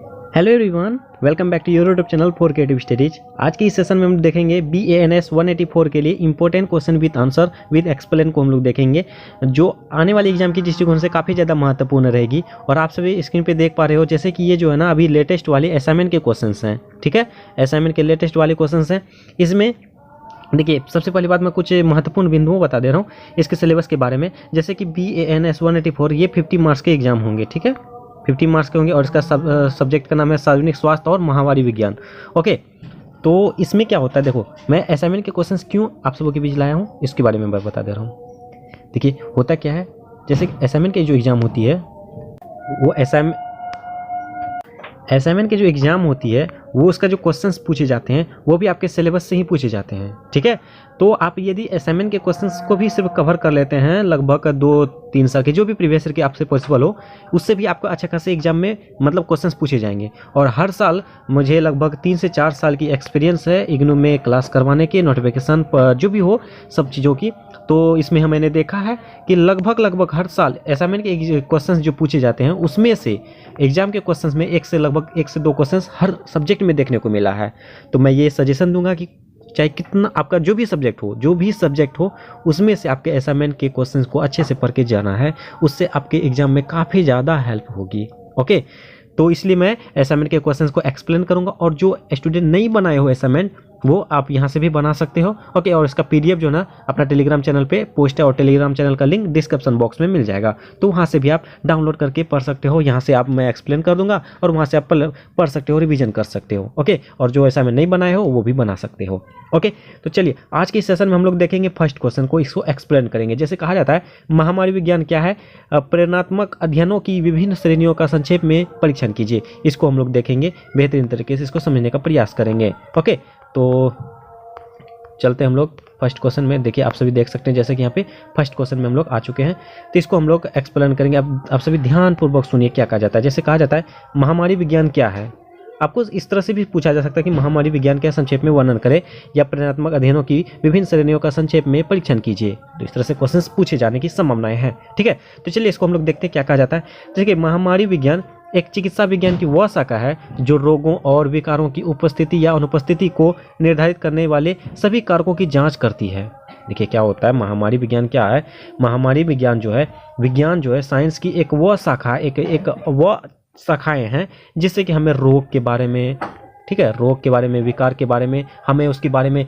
Hello everyone, welcome back to your YouTube channel for creative studies. आज के इस session में हम देखेंगे BANS 184 के लिए important question with answer with explain को हम लोग देखेंगे, जो आने वाले एग्जाम की दृष्टिकोण से काफ़ी ज़्यादा महत्वपूर्ण रहेगी। और आप सभी स्क्रीन पे देख पा रहे हो जैसे कि ये जो है ना अभी लेटेस्ट वाले असाइनमेंट के क्वेश्चन हैं। ठीक है, असाइनमेंट के लेटेस्ट वाले क्वेश्चन हैं। इसमें देखिए, सबसे पहली बात मैं कुछ महत्वपूर्ण बिंदुओं बता दे रहा हूँ इसके सिलेबस के बारे में। जैसे कि BANS 184 ये 50 मार्क्स के एग्जाम होंगे। ठीक है, 50 मार्क्स के होंगे और इसका सब्जेक्ट का नाम है सार्वजनिक स्वास्थ्य और महामारी विज्ञान। ओके, तो इसमें क्या होता है, देखो मैं असाइनमेंट के क्वेश्चंस क्यों आप सबों के बीच लाया हूँ इसके बारे में मैं बता दे रहा हूँ। देखिए होता क्या है, जैसे असाइनमेंट की जो एग्ज़ाम होती है वो असाइनमेंट की जो एग्ज़ाम होती है वो उसका जो क्वेश्चंस पूछे जाते हैं वो भी आपके सिलेबस से ही पूछे जाते हैं। ठीक है, तो आप यदि असाइनमेंट के क्वेश्चंस को भी सिर्फ कवर कर लेते हैं लगभग 2-3 साल के जो भी प्रीवियस ईयर के आपसे पॉसिबल हो, उससे भी आपको अच्छे खासे एग्जाम में मतलब क्वेश्चंस पूछे जाएंगे। और हर साल मुझे लगभग 3 से 4 साल की एक्सपीरियंस है इग्नू में क्लास करवाने की, नोटिफिकेशन जो भी हो सब चीज़ों की। तो इसमें मैंने देखा है कि लगभग हर साल असाइनमेंट के क्वेश्चंस जो पूछे जाते हैं उसमें से एग्जाम के क्वेश्चंस में लगभग 1 से 2 क्वेश्चंस हर सब्जेक्ट में देखने को मिला है। तो मैं ये सजेशन दूंगा कि चाहे कितना आपका जो भी सब्जेक्ट हो उसमें से आपके असाइनमेंट के क्वेश्चंस को अच्छे से पढ़ के जाना है, उससे आपके एग्जाम में काफ़ी ज़्यादा हेल्प होगी। ओके, तो इसलिए मैं असाइनमेंट के क्वेश्चंस को एक्सप्लेन करूंगा और जो स्टूडेंट नहीं बनाए हो असाइनमेंट वो आप यहाँ से भी बना सकते हो। ओके, और इसका PDF जो ना अपना टेलीग्राम चैनल पे पोस्ट है और टेलीग्राम चैनल का लिंक डिस्क्रिप्शन बॉक्स में मिल जाएगा, तो वहाँ से भी आप डाउनलोड करके पढ़ सकते हो। यहाँ से आप मैं एक्सप्लेन कर दूंगा और वहाँ से आप पढ़ सकते हो, रिवीजन कर सकते हो। ओके, और जो असाइनमेंट नहीं बनाए हो वो भी बना सकते हो। ओके, तो चलिए आज के इस सेशन में हम लोग देखेंगे फर्स्ट क्वेश्चन को, इसको एक्सप्लेन करेंगे। जैसे कहा जाता है महामारी विज्ञान क्या है, प्रेरणात्मक अध्ययनों की विभिन्न श्रेणियों का संक्षेप में परीक्षण कीजिए। इसको हम लोग देखेंगे, बेहतरीन तरीके से इसको समझने का प्रयास करेंगे। ओके, तो चलते हैं हम लोग फर्स्ट क्वेश्चन में। देखिए आप सभी देख सकते हैं जैसे कि यहाँ पे फर्स्ट क्वेश्चन में हम लोग आ चुके हैं, तो इसको हम लोग एक्सप्लेन करेंगे। आप सभी ध्यानपूर्वक सुनिए क्या कहा जाता है। जैसे कहा जाता है महामारी विज्ञान क्या है। आपको इस तरह से भी पूछा जा सकता है कि महामारी विज्ञान का संक्षेप में वर्णन करें या प्रेरणात्मक अध्ययनों की विभिन्न श्रेणियों का संक्षेप में परीक्षण कीजिए। तो इस तरह से क्वेश्चंस पूछे जाने की संभावनाएं हैं। ठीक है, तो चलिए इसको हम लोग देखते हैं क्या कहा जाता है। जैसे कि महामारी विज्ञान एक चिकित्सा विज्ञान की वह शाखा है जो रोगों और विकारों की उपस्थिति या अनुपस्थिति को निर्धारित करने वाले सभी कारकों की जांच करती है। देखिए क्या होता है, महामारी विज्ञान क्या है। महामारी विज्ञान जो है साइंस की एक वह शाखा, एक वह शाखाएं हैं जिससे कि हमें रोग के बारे में, ठीक है, रोग के बारे में, विकार के बारे में, हमें उसके बारे में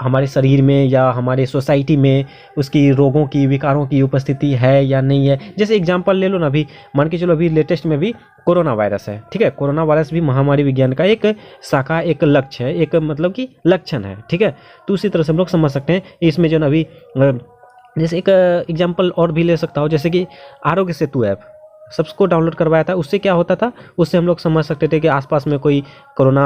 हमारे शरीर में या हमारे सोसाइटी में उसकी रोगों की, विकारों की उपस्थिति है या नहीं है। जैसे एग्जांपल ले लो ना, अभी मान के चलो अभी लेटेस्ट में भी कोरोना वायरस है। ठीक है, कोरोना वायरस भी महामारी विज्ञान का एक शाखा, एक लक्ष्य है, एक मतलब कि लक्षण है। ठीक है, तो उसी तरह से हम लोग समझ सकते हैं इसमें जो ना अभी जैसे एक एग्जाम्पल और भी ले सकता हूँ, जैसे कि आरोग्य सेतु ऐप सबको डाउनलोड करवाया था। उससे क्या होता था, उससे हम लोग समझ सकते थे कि आसपास में कोई कोरोना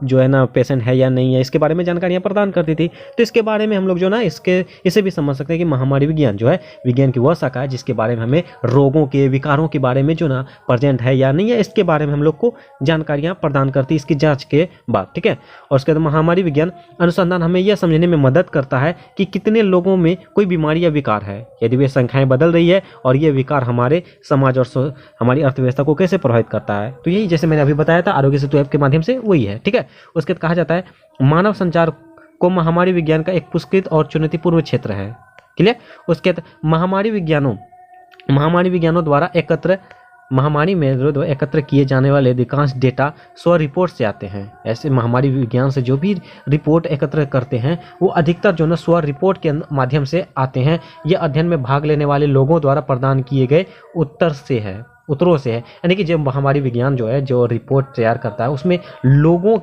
जो है ना पेशेंट है या नहीं है, इसके बारे में जानकारियाँ प्रदान करती थी। तो इसके बारे में हम लोग जो ना इसे भी समझ सकते हैं कि महामारी विज्ञान जो है विज्ञान की वह शाखा है जिसके बारे में हमें रोगों के, विकारों के बारे में जो ना प्रेजेंट है या नहीं है इसके बारे में हम लोग को जानकारियाँ प्रदान करती है इसकी जाँच के बाद। ठीक है, और उसके बाद महामारी विज्ञान अनुसंधान हमें यह समझने में मदद करता है कि कितने लोगों में कोई बीमारी या विकार है, यदि वे संख्याएँ बदल रही है और ये विकार हमारे समाज और हमारी अर्थव्यवस्था को कैसे प्रभावित करता है। तो यही जैसे मैंने अभी बताया था आरोग्य सेतु ऐप के माध्यम से वही है। ठीक है, उसके बाद कहा जाता है मानव संचार को महामारी विज्ञान का एक पुरस्कृत और चुनौतीपूर्ण क्षेत्र है। क्लियर, उसके बाद महामारी विज्ञानों द्वारा एकत्र किए जाने वाले अधिकांश डेटा स्व रिपोर्ट से आते हैं। ऐसे महामारी विज्ञान से जो भी रिपोर्ट एकत्र करते हैं वो अधिकतर जो ना स्व रिपोर्ट के माध्यम से आते हैं। यह अध्ययन में भाग लेने वाले लोगों द्वारा प्रदान किए गए उत्तरों से है। यानी कि जब महामारी विज्ञान जो है जो रिपोर्ट तैयार करता है उसमें लोगों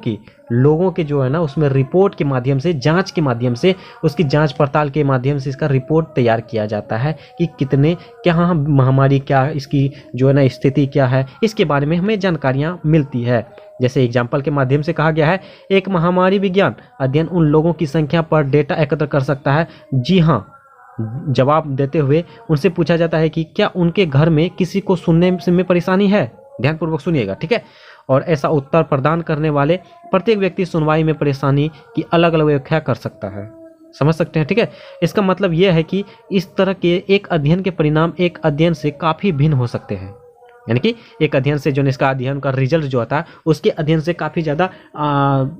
के जो है ना उसमें रिपोर्ट के माध्यम से, जांच के माध्यम से, उसकी जांच पड़ताल के माध्यम से इसका रिपोर्ट तैयार किया जाता है कि क्या महामारी क्या, इसकी जो है ना स्थिति क्या है, इसके बारे में हमें जानकारियां मिलती है। जैसे एग्जाम्पल के माध्यम से कहा गया है एक महामारी विज्ञान अध्ययन उन लोगों की संख्या पर डेटा एकत्र कर सकता है। जी हाँ, जवाब देते हुए उनसे पूछा जाता है कि क्या उनके घर में किसी को सुनने में परेशानी है। ध्यानपूर्वक सुनिएगा। ठीक है, और ऐसा उत्तर प्रदान करने वाले प्रत्येक व्यक्ति सुनवाई में परेशानी की अलग अलग व्याख्या कर सकता है। समझ सकते हैं। ठीक है, इसका मतलब यह है कि इस तरह के एक अध्ययन के परिणाम एक अध्ययन से काफ़ी भिन्न हो सकते हैं। यानी कि एक अध्ययन से जो इसका अध्ययन का रिजल्ट जो आता है उसके अध्ययन से काफ़ी ज़्यादा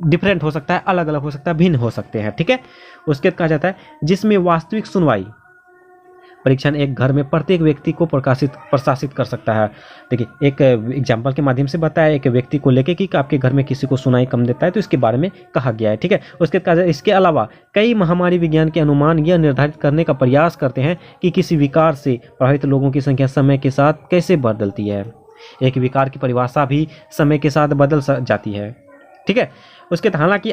डिफरेंट हो सकता है, अलग अलग हो सकता है, भिन्न हो सकते हैं। ठीक है, उसके बाद कहा जाता है जिसमें वास्तविक सुनवाई परीक्षण एक घर में प्रत्येक व्यक्ति को प्रशासित कर सकता है। देखिए एक एग्जाम्पल के माध्यम से बताया, एक व्यक्ति को लेके कि आपके घर में किसी को सुनाई कम देता है तो इसके बारे में कहा गया है। ठीक है, उसके बाद इसके अलावा कई महामारी विज्ञान के अनुमान यह निर्धारित करने का प्रयास करते हैं कि किसी विकार से प्रभावित लोगों की संख्या समय के साथ कैसे बदलती है। एक विकार की परिभाषा भी समय के साथ बदल जाती है। ठीक है, उसके हालांकि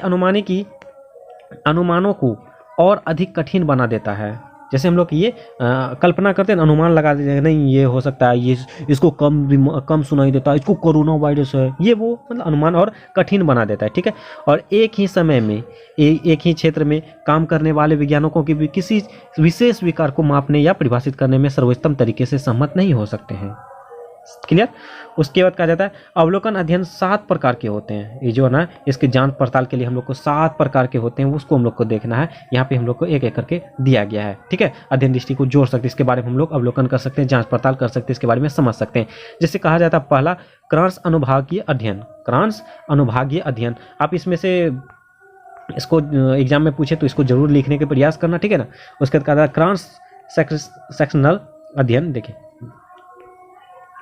अनुमानों को और अधिक कठिन बना देता है। जैसे हम लोग ये कल्पना करते हैं, अनुमान लगा देते हैं, नहीं ये हो सकता है, ये इसको कम सुनाई देता है, इसको कोरोना वायरस है, ये वो मतलब अनुमान और कठिन बना देता है। ठीक है, और एक ही समय में एक ही क्षेत्र में काम करने वाले वैज्ञानिकों की भी किसी विशेष विकार को मापने या परिभाषित करने में सर्वोत्तम तरीके से सहमत नहीं हो सकते हैं। क्लियर। उसके बाद कहा जाता है अवलोकन अध्ययन 7 प्रकार के होते हैं। ये जो है ना, इसकी जांच पड़ताल के लिए हम लोग को 7 प्रकार के होते हैं, उसको हम लोग को देखना है। यहाँ पे हम लोग को एक एक करके दिया गया है। ठीक है, अध्ययन दृष्टि को जोड़ सकते हैं, इसके बारे में हम लोग अवलोकन कर सकते हैं, जांच पड़ताल कर सकते हैं, इसके बारे में समझ सकते हैं। जैसे कहा जाता है पहला क्रॉस अनुभागीय अध्ययन। क्रॉस अनुभागीय अध्ययन, आप इसमें से इसको एग्जाम में पूछे तो इसको जरूर लिखने के प्रयास करना। ठीक है ना। उसके बाद कहा जाता है क्रॉस सेक्शनल अध्ययन। देखिए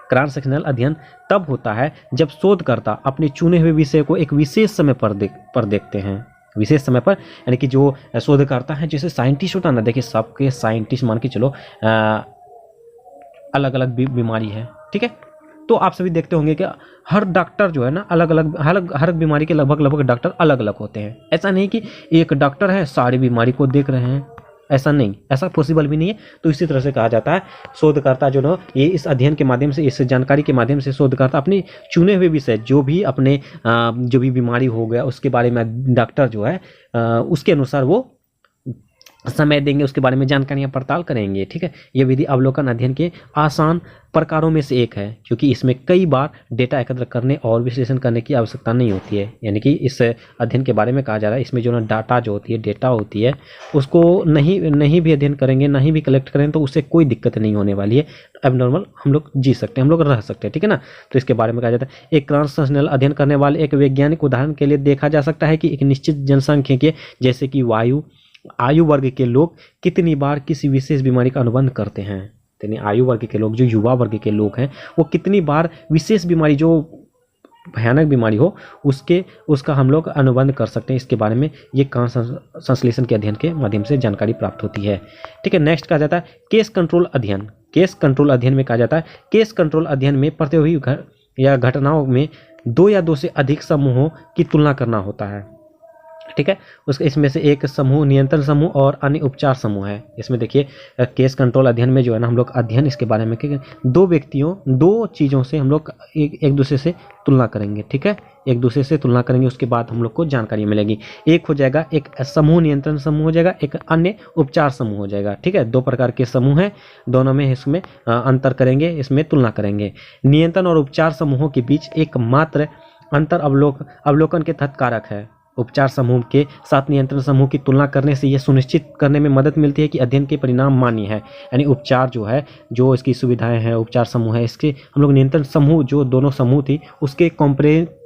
क्रॉस सेक्शनल अध्ययन तब होता है जब शोधकर्ता अपने चुने हुए विषय को एक विशेष समय पर देखते हैं। विशेष समय पर यानी कि जो शोधकर्ता है, जैसे साइंटिस्ट होता है ना, देखिए सबके साइंटिस्ट मान के चलो अलग अलग बीमारी है। ठीक है, तो आप सभी देखते होंगे कि हर डॉक्टर जो है ना अलग अलग हर बीमारी के लगभग डॉक्टर अलग अलग होते हैं। ऐसा नहीं कि एक डॉक्टर है सारी बीमारी को देख रहे हैं, ऐसा नहीं, ऐसा पॉसिबल भी नहीं है। तो इसी तरह से कहा जाता है शोधकर्ता जो ना ये इस अध्ययन के माध्यम से, इस जानकारी के माध्यम से शोधकर्ता अपने चुने हुए विषय जो भी अपने जो भी बीमारी हो गया उसके बारे में डॉक्टर जो है उसके अनुसार वो समय देंगे, उसके बारे में जानकारियां पड़ताल करेंगे। ठीक है, ये विधि अवलोकन अध्ययन के आसान प्रकारों में से एक है, क्योंकि इसमें कई बार डेटा एकत्र करने और विश्लेषण करने की आवश्यकता नहीं होती है। यानी कि इस अध्ययन के बारे में कहा जा रहा है इसमें जो ना डाटा जो होती है, डेटा होती है, उसको नहीं भी अध्ययन करेंगे, नहीं भी कलेक्ट करेंगे तो उससे कोई दिक्कत नहीं होने वाली है। एबनॉर्मल हम लोग जी सकते हैं, हम लोग रह सकते हैं। ठीक है ना। तो इसके बारे में कहा जाता है एक क्रॉस सेक्शनल अध्ययन करने वाले एक वैज्ञानिक उदाहरण के लिए देखा जा सकता है कि एक निश्चित जनसंख्या के जैसे कि आयु वर्ग के लोग कितनी बार किसी विशेष बीमारी का अनुबंध करते हैं। यानी आयु वर्ग के लोग, जो युवा वर्ग के लोग हैं, वो कितनी बार विशेष बीमारी जो भयानक बीमारी हो उसका हम लोग अनुबंध कर सकते हैं। इसके बारे में ये कान संश्लेषण के अध्ययन के माध्यम से जानकारी प्राप्त होती है। ठीक है, नेक्स्ट कहा जाता है केस कंट्रोल अध्ययन। केस कंट्रोल अध्ययन में कहा जाता है केस कंट्रोल अध्ययन में प्रत्येक या घटनाओं में 2 या 2 से अधिक समूहों की तुलना करना होता है। ठीक है, उसके इसमें से एक समूह नियंत्रण समूह और अन्य उपचार समूह है। इसमें देखिए केस कंट्रोल अध्ययन में जो है ना हम लोग अध्ययन इसके बारे में कि 2 चीज़ों से हम लोग एक दूसरे से तुलना करेंगे। ठीक है, एक दूसरे से तुलना करेंगे, उसके बाद हम लोग को जानकारी मिलेगी। एक हो जाएगा एक समूह नियंत्रण समूह हो जाएगा, एक अन्य उपचार समूह हो जाएगा। ठीक है, 2 प्रकार के समूह हैं, दोनों में इसमें अंतर करेंगे, इसमें तुलना करेंगे। नियंत्रण और उपचार समूहों के बीच एकमात्र अंतर अवलोकन के तहत कारक है। उपचार समूह के साथ नियंत्रण समूह की तुलना करने से यह सुनिश्चित करने में मदद मिलती है कि अध्ययन के परिणाम मान्य है। यानी उपचार जो है, जो इसकी सुविधाएं हैं, उपचार समूह है, इसके हम लोग नियंत्रण समूह जो दोनों समूह थी उसके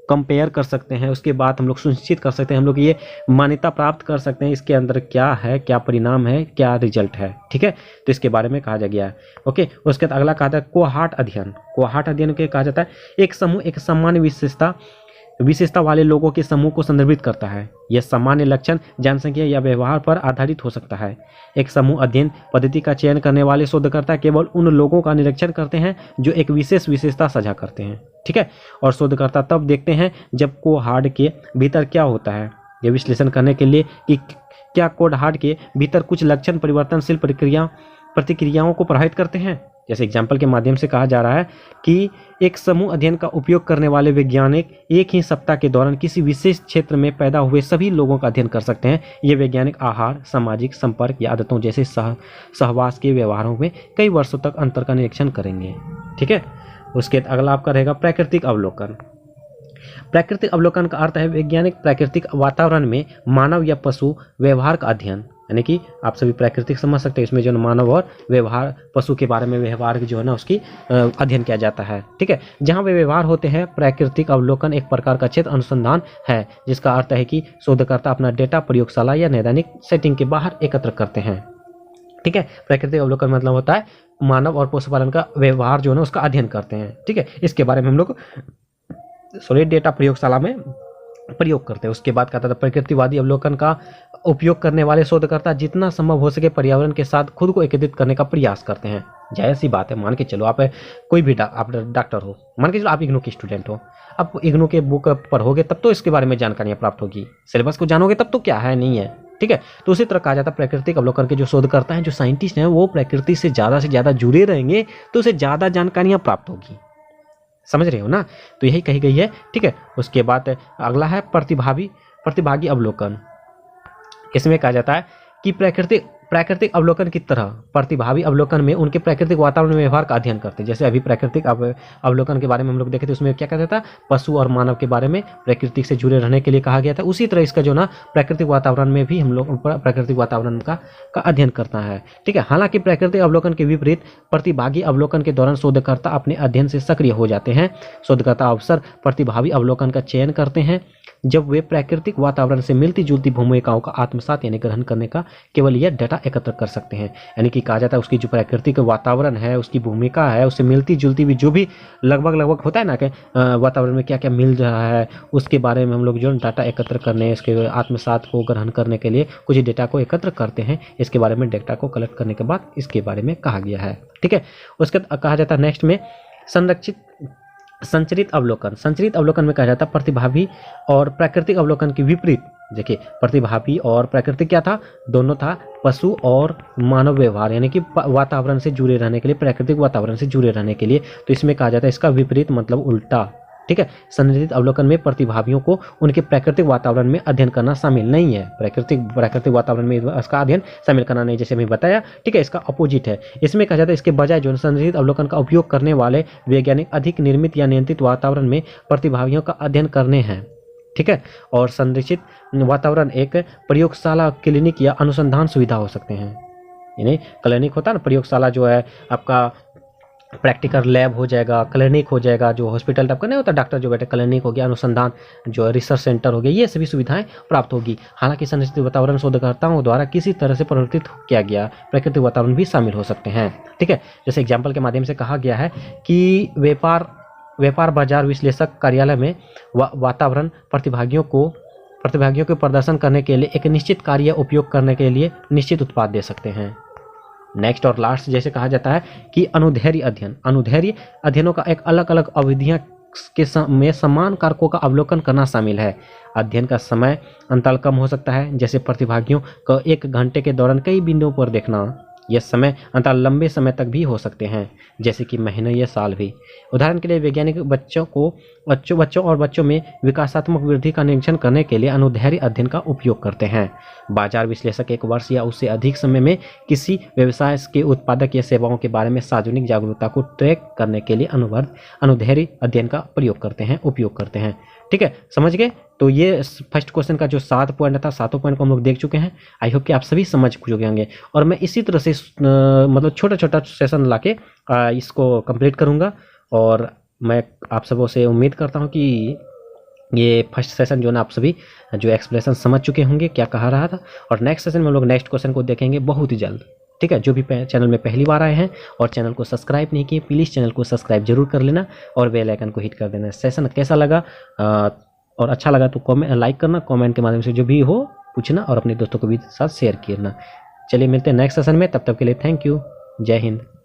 कंपेयर कर सकते हैं। उसके बाद हम लोग सुनिश्चित कर सकते हैं, हम लोग ये मान्यता प्राप्त कर सकते हैं इसके अंदर क्या है, क्या परिणाम है, क्या रिजल्ट है। ठीक है, तो इसके बारे में कहा जा गया है। ओके, उसके बाद अगला कहा जाता है कोहार्ट अध्ययन। कोहार्ट अध्ययन के कहा जाता है एक समूह एक सामान्य विशेषता वाले लोगों के समूह को संदर्भित करता है। यह सामान्य लक्षण, जनसंख्या या व्यवहार पर आधारित हो सकता है। एक समूह अध्ययन पद्धति का चयन करने वाले शोधकर्ता केवल उन लोगों का निरीक्षण करते हैं जो एक विशेष विशेषता साझा करते हैं। ठीक है, और शोधकर्ता तब देखते हैं जब कोहार्ट के भीतर क्या होता है, यह विश्लेषण करने के लिए कि क्या कोहार्ट के भीतर कुछ लक्षण परिवर्तनशील प्रतिक्रियाओं को प्रभावित करते हैं। जैसे एग्जाम्पल के माध्यम से कहा जा रहा है कि एक समूह अध्ययन का उपयोग करने वाले वैज्ञानिक एक ही सप्ताह के दौरान किसी विशेष क्षेत्र में पैदा हुए सभी लोगों का अध्ययन कर सकते हैं। ये वैज्ञानिक आहार, सामाजिक संपर्क या आदतों जैसे सहवास के व्यवहारों में कई वर्षों तक अंतर का निरीक्षण करेंगे। ठीक है, उसके अगला आपका रहेगा प्राकृतिक अवलोकन। प्राकृतिक अवलोकन का अर्थ है वैज्ञानिक प्राकृतिक वातावरण में मानव या पशु व्यवहार का अध्ययन। यानी कि आप सभी प्राकृतिक समझ सकते हैं, इसमें जो मानव और व्यवहार, पशु के बारे में व्यवहार जो है ना उसकी अध्ययन किया जाता है। ठीक है, जहाँ वे व्यवहार होते हैं, प्राकृतिक अवलोकन एक प्रकार का क्षेत्र अनुसंधान है, जिसका अर्थ है कि शोधकर्ता अपना डेटा प्रयोगशाला या नैदानिक सेटिंग के बाहर एकत्र करते हैं। ठीक है, प्राकृतिक अवलोकन मतलब होता है मानव और पशुपालन का व्यवहार जो है ना उसका अध्ययन करते हैं। ठीक है, इसके बारे में हम लोग डेटा प्रयोगशाला में प्रयोग करते हैं। उसके बाद कहता था प्रकृतिवादी अवलोकन का उपयोग करने वाले शोधकर्ता जितना संभव हो सके पर्यावरण के साथ खुद को एकीकृत करने का प्रयास करते हैं। जाहिर सी बात है, मान के चलो आप कोई भी आप डॉक्टर हो, मान के चलो आप इग्नू के स्टूडेंट हो, आप इग्नू के बुक पढ़ोगे तब तो इसके बारे में जानकारियाँ प्राप्त होगी, सिलेबस को जानोगे तब तो क्या है नहीं है। ठीक है, तो उसी तरह कहा जाता है प्राकृतिक अवलोकन के जो शोधकर्ता हैं, जो साइंटिस्ट हैं, वो प्रकृति से ज़्यादा जुड़े रहेंगे तो उसे ज़्यादा जानकारियाँ प्राप्त होगी। समझ रहे हो ना, तो यही कही गई है। ठीक है, उसके बाद अगला है प्रतिभागी अवलोकन। इसमें कहा जाता है कि प्राकृतिक अवलोकन की तरह प्रतिभागी अवलोकन में उनके प्राकृतिक वातावरण में व्यवहार का अध्ययन करते हैं। जैसे अभी प्राकृतिक अवलोकन के बारे में हम लोग देखे थे, उसमें क्या कहता था, पशु और मानव के बारे में प्रकृति से जुड़े रहने के लिए कहा गया था। उसी तरह इसका जो ना प्राकृतिक वातावरण में भी हम लोग प्राकृतिक वातावरण का अध्ययन करता है। ठीक है, हालांकि प्राकृतिक अवलोकन के विपरीत प्रतिभागी अवलोकन के दौरान शोधकर्ता अपने अध्ययन से सक्रिय हो जाते हैं। शोधकर्ता अवसर प्रतिभागी अवलोकन का चयन करते हैं जब वे प्राकृतिक वातावरण से मिलती जुलती भूमिकाओं का आत्मसात यानी ग्रहण करने का केवल यह डाटा एकत्र कर सकते हैं। यानी कि कहा जाता है उसकी जो प्राकृतिक वातावरण है, उसकी भूमिका है, उससे मिलती जुलती भी जो भी लगभग होता है ना कि वातावरण में क्या क्या मिल रहा है, उसके बारे में हम लोग जो डाटा एकत्र करने, इसके आत्मसात को ग्रहण करने के लिए कुछ डेटा को एकत्र करते हैं। इसके बारे में डेटा को कलेक्ट करने के बाद इसके बारे में कहा गया है। ठीक है, उसके कहा जाता है नेक्स्ट में संचरित अवलोकन में कहा जाता है प्रतिभागी और प्राकृतिक अवलोकन के विपरीत। देखिए, प्रतिभागी और प्राकृतिक क्या था, दोनों था पशु और मानव व्यवहार, यानी कि वातावरण से जुड़े रहने के लिए, प्राकृतिक वातावरण से जुड़े रहने के लिए। तो इसमें कहा जाता है इसका विपरीत मतलब उल्टा। ठीक है, संचरित अवलोकन में प्रतिभागियों को उनके प्राकृतिक वातावरण में अध्ययन करना शामिल नहीं है। प्राकृतिक वातावरण में इसका अध्ययन शामिल करना नहीं, जैसे मैं बताया। ठीक है, इसका अपोजिट है। इसमें कहा जाता है इसके बजाय जो संचरित अवलोकन का उपयोग करने वाले वैज्ञानिक अधिक निर्मित या नियंत्रित वातावरण में प्रतिभागियों का अध्ययन करने हैं। ठीक है, और संरक्षित वातावरण एक प्रयोगशाला, क्लिनिक या अनुसंधान सुविधा हो सकते हैं। यानी क्लिनिक होता है ना, प्रयोगशाला जो है आपका प्रैक्टिकल लैब हो जाएगा, क्लिनिक हो जाएगा, जो हॉस्पिटल टाइप का नहीं होता, डॉक्टर जो बैठे, क्लिनिक हो गया, अनुसंधान जो रिसर्च सेंटर हो गया, ये सभी सुविधाएं प्राप्त होगी। हालांकि संरक्षित वातावरण शोधकर्ताओं द्वारा किसी तरह से परिवर्तित किया गया प्राकृतिक वातावरण भी शामिल हो सकते हैं। ठीक है, जैसे एग्जाम्पल के माध्यम से कहा गया है कि व्यापार बाजार विश्लेषक कार्यालय में वातावरण प्रतिभागियों के प्रदर्शन करने के लिए एक निश्चित कार्य उपयोग करने के लिए निश्चित उत्पाद दे सकते हैं। नेक्स्ट और लास्ट जैसे कहा जाता है कि अनुदैर्ध्य अध्ययनों का एक अलग अलग अवधियां में समान कारकों का अवलोकन करना शामिल है। अध्ययन का समय अंतराल कम हो सकता है, जैसे प्रतिभागियों को 1 घंटे के दौरान कई बिंदुओं पर देखना। यह समय अंतराल लंबे समय तक भी हो सकते हैं, जैसे कि महीने या साल भी। उदाहरण के लिए वैज्ञानिक बच्चों में विकासात्मक वृद्धि का निरीक्षण करने के लिए अनुदैर्ध्य अध्ययन का उपयोग करते हैं। बाजार विश्लेषक 1 वर्ष या उससे अधिक समय में किसी व्यवसाय के उत्पादक या सेवाओं के बारे में सार्वजनिक जागरूकता को ट्रैक करने के लिए अनुदैर्ध्य अध्ययन का उपयोग करते हैं। ठीक है, समझ गए। तो ये फर्स्ट क्वेश्चन का जो 7 पॉइंट था, 7 पॉइंट को हम लोग देख चुके हैं। आई होप कि आप सभी समझ चुके होंगे, और मैं इसी तरह से मतलब छोटा सेशन लाके इसको कंप्लीट करूँगा। और मैं आप सबों से उम्मीद करता हूँ कि ये फर्स्ट सेशन जो ना आप सभी जो एक्सप्लेनेशन समझ चुके होंगे क्या कहा रहा था। और नेक्स्ट सेशन में हम लोग नेक्स्ट क्वेश्चन को देखेंगे बहुत ही जल्द। ठीक है, जो भी चैनल में पहली बार आए हैं और चैनल को सब्सक्राइब नहीं किए, प्लीज़ चैनल को सब्सक्राइब जरूर कर लेना और बेल आइकन को हिट कर देना। सेशन कैसा लगा और अच्छा लगा तो लाइक करना, कमेंट के माध्यम से जो भी हो पूछना, और अपने दोस्तों को भी साथ शेयर करना। चलिए मिलते हैं नेक्स्ट सेशन में, तब तक के लिए थैंक यू। जय हिंद।